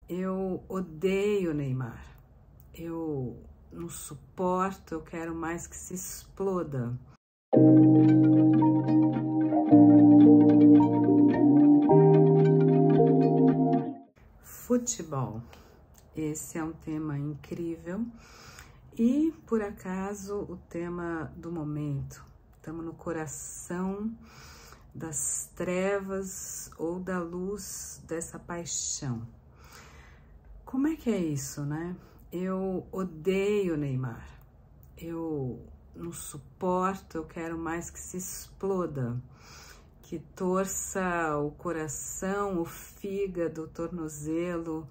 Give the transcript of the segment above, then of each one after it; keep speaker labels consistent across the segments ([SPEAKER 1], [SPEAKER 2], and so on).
[SPEAKER 1] Eu odeio Neymar. Eu não suporto, eu quero mais que se exploda. Futebol. Esse é um tema incrível e, por acaso, o tema do momento. Estamos no coração das trevas ou da luz dessa paixão. Como é que é isso, né? Eu odeio Neymar. Eu não suporto, eu quero mais que se exploda. Que torça o coração, o fígado, o tornozelo,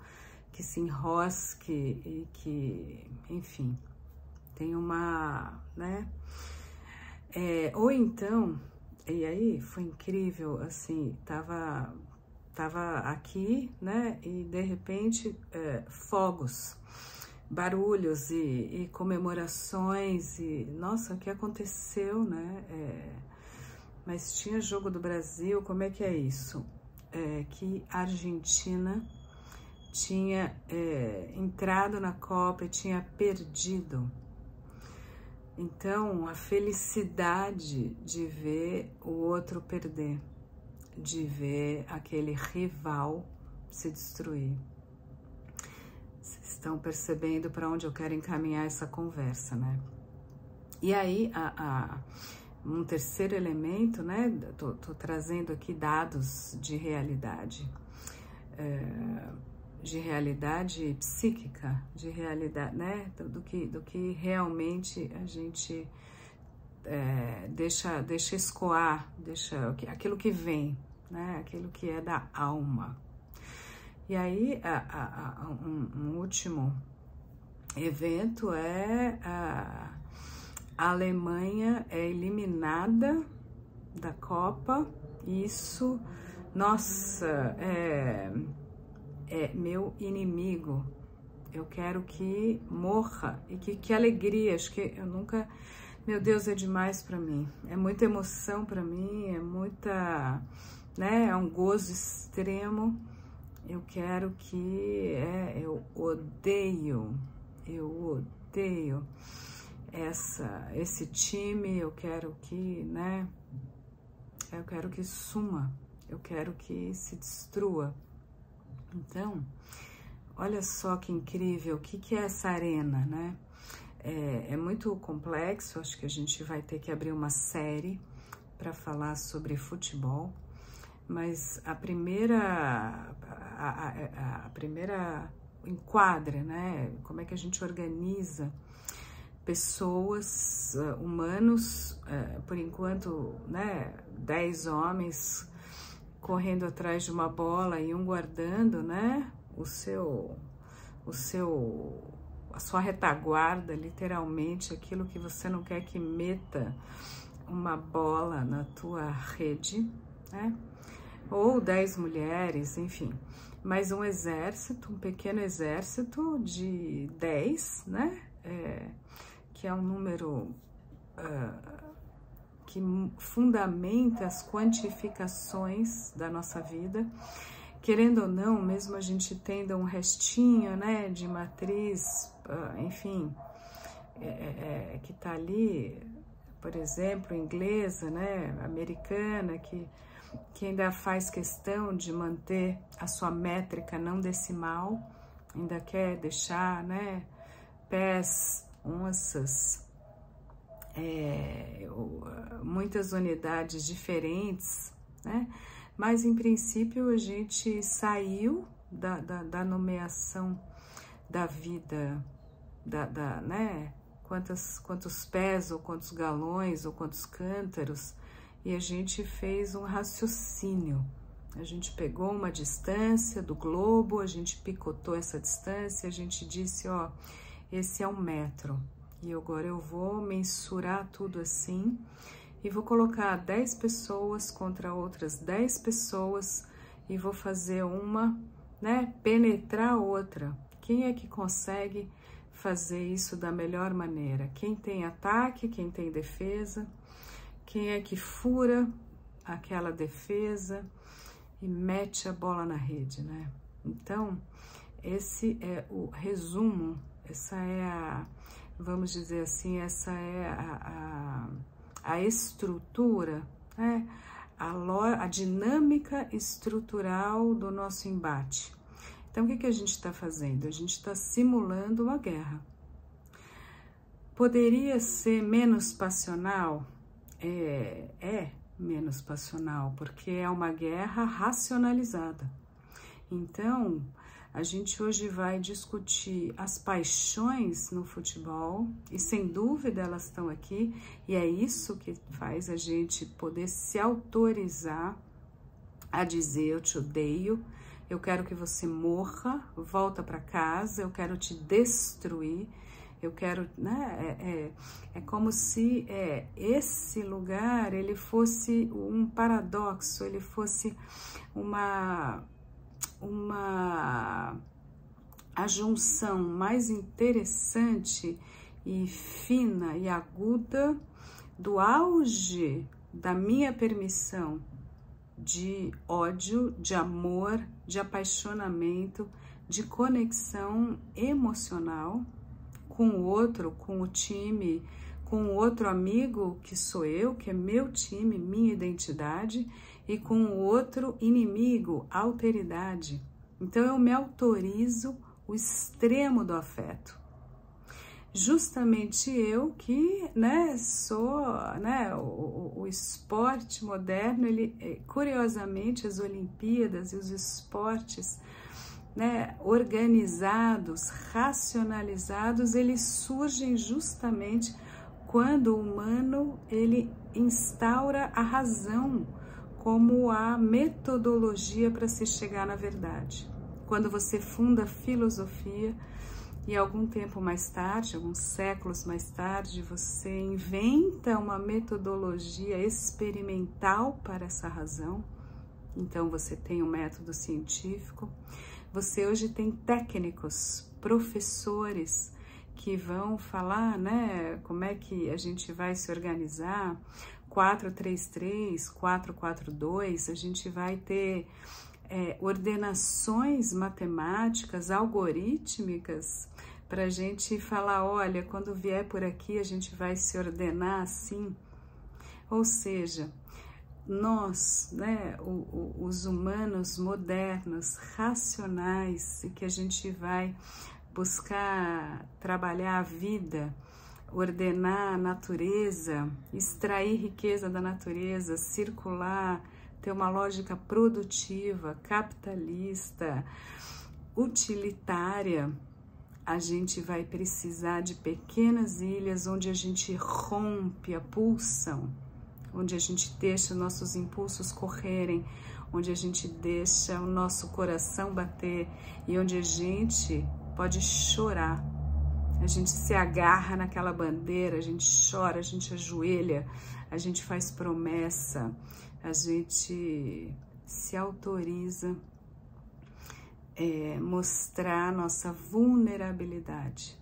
[SPEAKER 1] que se enrosque e que, enfim, tem uma, né? Ou então, e aí foi incrível, assim, tava aqui, né? E de repente, fogos, barulhos e comemorações e, nossa, o que aconteceu, né? Mas tinha jogo do Brasil, como é que é isso? Que a Argentina tinha entrado na Copa e tinha perdido. Então, a felicidade de ver o outro perder, de ver aquele rival se destruir. Vocês estão percebendo para onde eu quero encaminhar essa conversa, né? E aí, um terceiro elemento, né? Tô trazendo aqui dados de realidade psíquica, de realidade, né? Do que realmente a gente deixa escoar, aquilo que vem, né? Aquilo que é da alma. E aí, um último evento a Alemanha é eliminada da Copa. Isso, nossa, é meu inimigo. Eu quero que morra e que alegria. Acho que eu nunca, meu Deus, é demais para mim. É muita emoção para mim, é muita, né? É um gozo extremo. Eu quero que eu odeio esse time, eu quero que, né, eu quero que suma, eu quero que se destrua. Então, olha só que incrível, o que é essa arena, né? É muito complexo, acho que a gente vai ter que abrir uma série para falar sobre futebol, mas a primeira enquadra, né? Como é que a gente organiza pessoas, humanos, por enquanto, né, 10 homens correndo atrás de uma bola e um guardando, né, a sua retaguarda, literalmente, aquilo que você não quer que meta uma bola na tua rede, né, ou 10 mulheres, enfim, mas um exército, um pequeno exército de 10, né, que é um número que fundamenta as quantificações da nossa vida. Querendo ou não, mesmo a gente tendo um restinho, né, de matriz, enfim, que tá ali, por exemplo, inglesa, né, americana, que ainda faz questão de manter a sua métrica não decimal, ainda quer deixar, né, pés, onças, muitas unidades diferentes, né? Mas em princípio a gente saiu da nomeação da vida, né? Quantos pés, ou quantos galões, ou quantos cântaros, e a gente fez um raciocínio. A gente pegou uma distância do globo, a gente picotou essa distância, a gente disse, ó, esse é 1 metro. E agora eu vou mensurar tudo assim e vou colocar 10 pessoas contra outras 10 pessoas e vou fazer uma, né, penetrar a outra. Quem é que consegue fazer isso da melhor maneira? Quem tem ataque, quem tem defesa, quem é que fura aquela defesa e mete a bola na rede, né? Então, esse é o resumo, essa é a, vamos dizer assim, essa é a estrutura, né? A dinâmica estrutural do nosso embate. Então, o que a gente está fazendo? A gente está simulando uma guerra. Poderia ser menos passional? É menos passional, porque é uma guerra racionalizada. Então, a gente hoje vai discutir as paixões no futebol, e sem dúvida elas estão aqui, e é isso que faz a gente poder se autorizar a dizer: eu te odeio, eu quero que você morra, volta para casa, eu quero te destruir, eu quero, né? É como se esse lugar ele fosse um paradoxo, ele fosse a junção mais interessante e fina e aguda do auge da minha permissão de ódio, de amor, de apaixonamento, de conexão emocional com o outro, com o time, com o outro amigo que sou eu, que é meu time, minha identidade, e com o outro inimigo, alteridade. Então eu me autorizo o extremo do afeto. Justamente eu que, sou, o esporte moderno, ele, curiosamente, as Olimpíadas e os esportes, organizados, racionalizados, eles surgem justamente quando o humano, ele instaura a razão como a metodologia para se chegar na verdade. Quando você funda a filosofia e algum tempo mais tarde, alguns séculos mais tarde, você inventa uma metodologia experimental para essa razão, então você tem um método científico, você hoje tem técnicos, professores que vão falar, como é que a gente vai se organizar, 4-3-3, 4-4-2, a gente vai ter ordenações matemáticas, algorítmicas, para a gente falar: olha, quando vier por aqui a gente vai se ordenar assim. Ou seja, nós, os humanos modernos, racionais, e que a gente vai buscar trabalhar a vida, ordenar a natureza, extrair riqueza da natureza, circular, ter uma lógica produtiva, capitalista, utilitária, a gente vai precisar de pequenas ilhas onde a gente rompe a pulsão, onde a gente deixa nossos impulsos correrem, onde a gente deixa o nosso coração bater e onde a gente pode chorar. A gente se agarra naquela bandeira, a gente chora, a gente ajoelha, a gente faz promessa, a gente se autoriza mostrar nossa vulnerabilidade.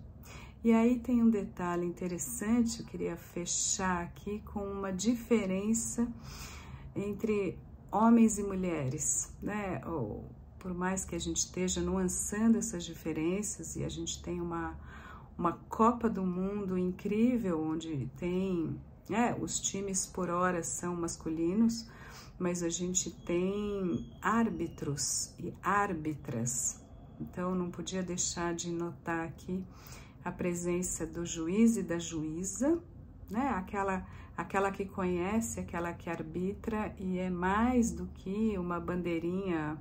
[SPEAKER 1] E aí tem um detalhe interessante, eu queria fechar aqui com uma diferença entre homens e mulheres, Ou, por mais que a gente esteja nuançando essas diferenças, e a gente tem uma Copa do Mundo incrível, onde tem, os times por hora são masculinos, mas a gente tem árbitros e árbitras. Então, não podia deixar de notar aqui a presença do juiz e da juíza, aquela que conhece, aquela que arbitra, e é mais do que uma bandeirinha,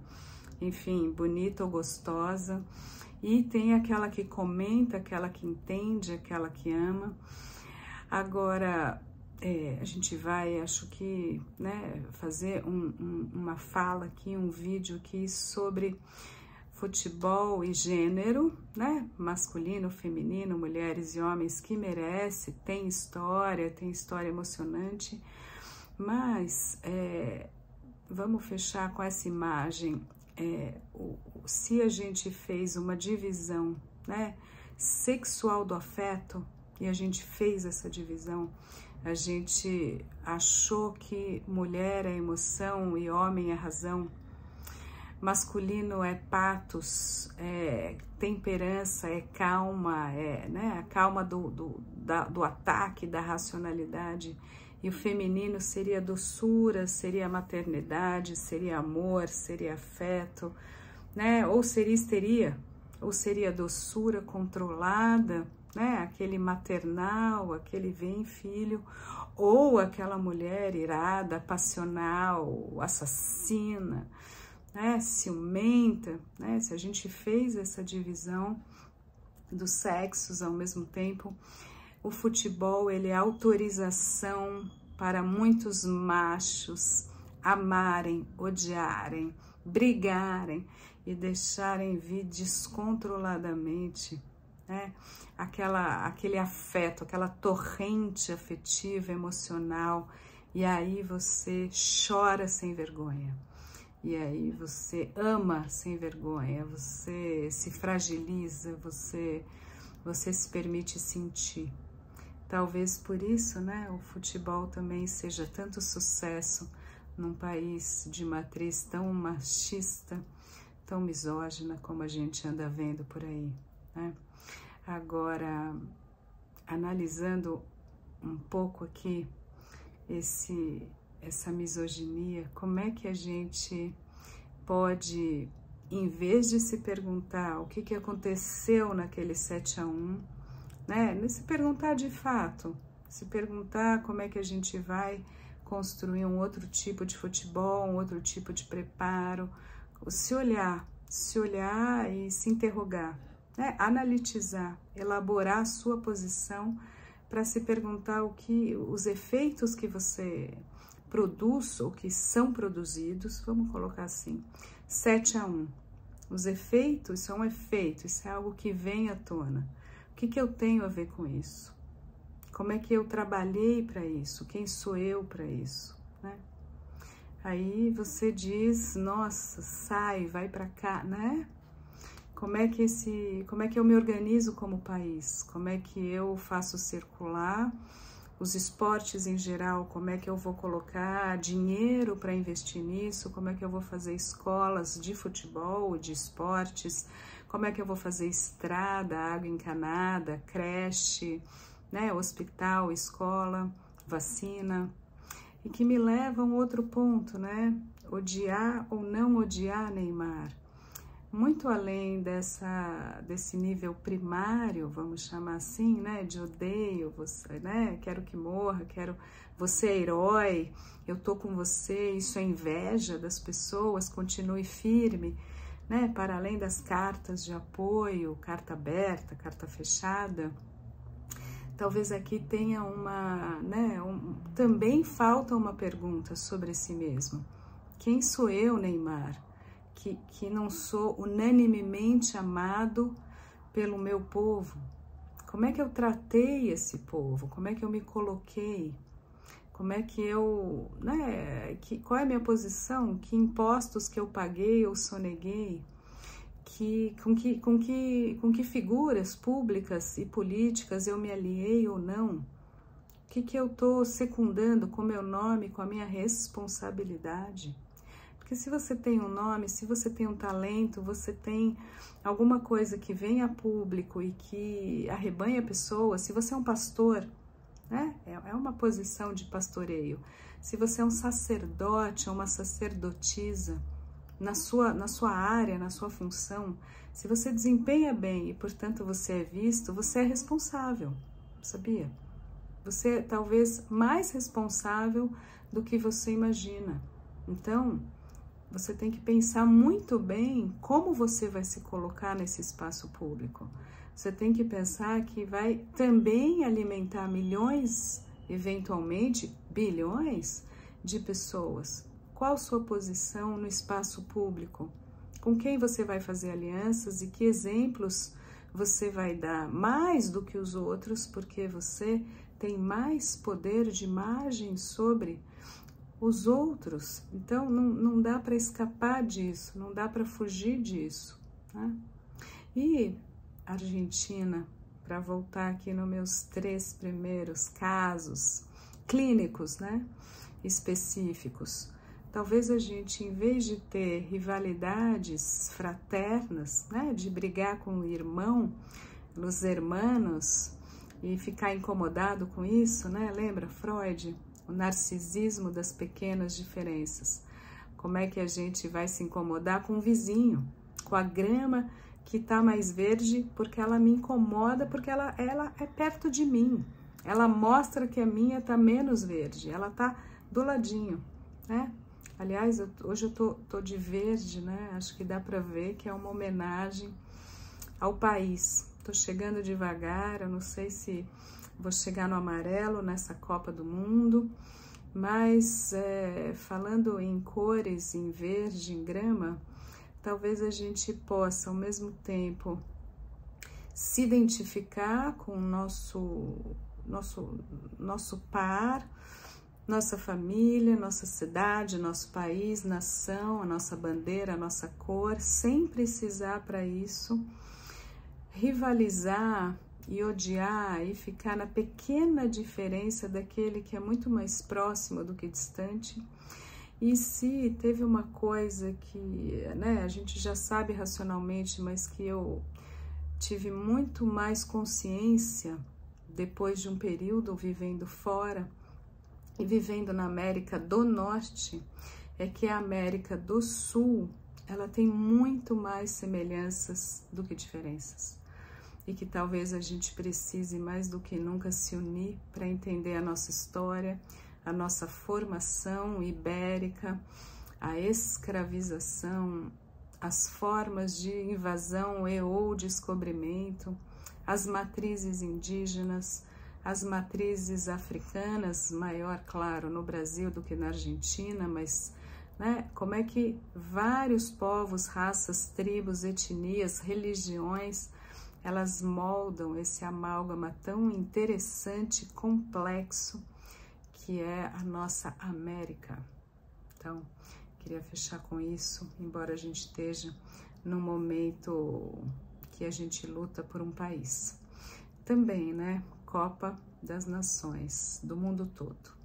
[SPEAKER 1] enfim, bonita ou gostosa. E tem aquela que comenta, aquela que entende, aquela que ama. Agora, a gente vai, acho que, fazer uma fala aqui, um vídeo aqui sobre futebol e gênero, masculino, feminino, mulheres e homens, que merece, tem história emocionante, mas vamos fechar com essa imagem. Se a gente fez uma divisão, sexual do afeto, e a gente fez essa divisão, a gente achou que mulher é emoção e homem é razão, masculino é patos, é temperança, é calma, né, a calma do ataque, da racionalidade. E o feminino seria doçura, seria maternidade, seria amor, seria afeto, né? Ou seria histeria, ou seria doçura controlada, né? Aquele maternal, aquele vem filho, ou aquela mulher irada, passional, assassina, né? Ciumenta, né? Se a gente fez essa divisão dos sexos ao mesmo tempo, o futebol, ele é autorização para muitos machos amarem, odiarem, brigarem e deixarem vir descontroladamente, né? Aquele afeto, aquela torrente afetiva, emocional, e aí você chora sem vergonha, e aí você ama sem vergonha, você se fragiliza, você se permite sentir. Talvez por isso, né, o futebol também seja tanto sucesso num país de matriz tão machista, tão misógina como a gente anda vendo por aí, né? Agora, analisando um pouco aqui essa misoginia, como é que a gente pode, em vez de se perguntar o que aconteceu naquele 7-1, né? Se perguntar de fato, se perguntar como é que a gente vai construir um outro tipo de futebol, um outro tipo de preparo, se olhar e se interrogar, né? Analitizar, elaborar a sua posição para se perguntar os efeitos que você produz ou que são produzidos, vamos colocar assim, 7-1. Os efeitos são efeitos, isso é algo que vem à tona. O que eu tenho a ver com isso? Como é que eu trabalhei para isso? Quem sou eu para isso? Né? Aí você diz, nossa, sai, vai para cá, né? Como é que eu me organizo como país? Como é que eu faço circular os esportes em geral? Como é que eu vou colocar dinheiro para investir nisso? Como é que eu vou fazer escolas de futebol, de esportes? Como é que eu vou fazer estrada, água encanada, creche, né, hospital, escola, vacina? E que me leva a um outro ponto, né? Odiar ou não odiar Neymar. Muito além desse nível primário, vamos chamar assim, né? De odeio você, né? Quero que morra, você é herói, eu tô com você, isso é inveja das pessoas, continue firme. Né, para além das cartas de apoio, carta aberta, carta fechada, talvez aqui tenha também falta uma pergunta sobre si mesmo. Quem sou eu, Neymar, que não sou unanimemente amado pelo meu povo? Como é que eu tratei esse povo? Como é que eu me coloquei? Como é que eu, né, qual é a minha posição? Que impostos que eu paguei ou soneguei? Com que figuras públicas e políticas eu me aliei ou não? O que eu estou secundando com meu nome, com a minha responsabilidade? Porque se você tem um nome, se você tem um talento, você tem alguma coisa que vem a público e que arrebanha pessoas, se você é um pastor, né? É uma posição de pastoreio. Se você é um sacerdote ou uma sacerdotisa, na sua área, na sua função, se você desempenha bem e, portanto, você é visto, você é responsável, sabia? Você é talvez mais responsável do que você imagina. Então, você tem que pensar muito bem como você vai se colocar nesse espaço público. Você tem que pensar que vai também alimentar milhões, eventualmente bilhões de pessoas. Qual sua posição no espaço público? Com quem você vai fazer alianças e que exemplos você vai dar mais do que os outros, porque você tem mais poder de imagem sobre os outros. Então, não dá para escapar disso, não dá para fugir disso. Né? E Argentina, para voltar aqui nos meus 3 primeiros casos clínicos, né, específicos, talvez a gente, em vez de ter rivalidades fraternas, né, de brigar com o irmão, os hermanos, e ficar incomodado com isso, né? Lembra Freud? O narcisismo das pequenas diferenças. Como é que a gente vai se incomodar com o vizinho, com a grama que tá mais verde, porque ela me incomoda, porque ela é perto de mim. Ela mostra que a minha tá menos verde, ela tá do ladinho, né? Aliás, hoje eu tô de verde, né? Acho que dá para ver que é uma homenagem ao país. Tô chegando devagar, eu não sei se vou chegar no amarelo nessa Copa do Mundo, mas falando em cores, em verde, em grama, talvez a gente possa, ao mesmo tempo, se identificar com o nosso par, nossa família, nossa cidade, nosso país, nação, a nossa bandeira, a nossa cor, sem precisar para isso rivalizar e odiar e ficar na pequena diferença daquele que é muito mais próximo do que distante. E se teve uma coisa que, né, a gente já sabe racionalmente, mas que eu tive muito mais consciência depois de um período vivendo fora e vivendo na América do Norte, é que a América do Sul, ela tem muito mais semelhanças do que diferenças. E que talvez a gente precise mais do que nunca se unir para entender a nossa história, a nossa formação ibérica, a escravização, as formas de invasão e ou descobrimento, as matrizes indígenas, as matrizes africanas, maior, claro, no Brasil do que na Argentina, mas né, como é que vários povos, raças, tribos, etnias, religiões, elas moldam esse amálgama tão interessante, complexo, que é a nossa América. Então, queria fechar com isso, embora a gente esteja num momento que a gente luta por um país. Também, né, Copa das Nações, do mundo todo.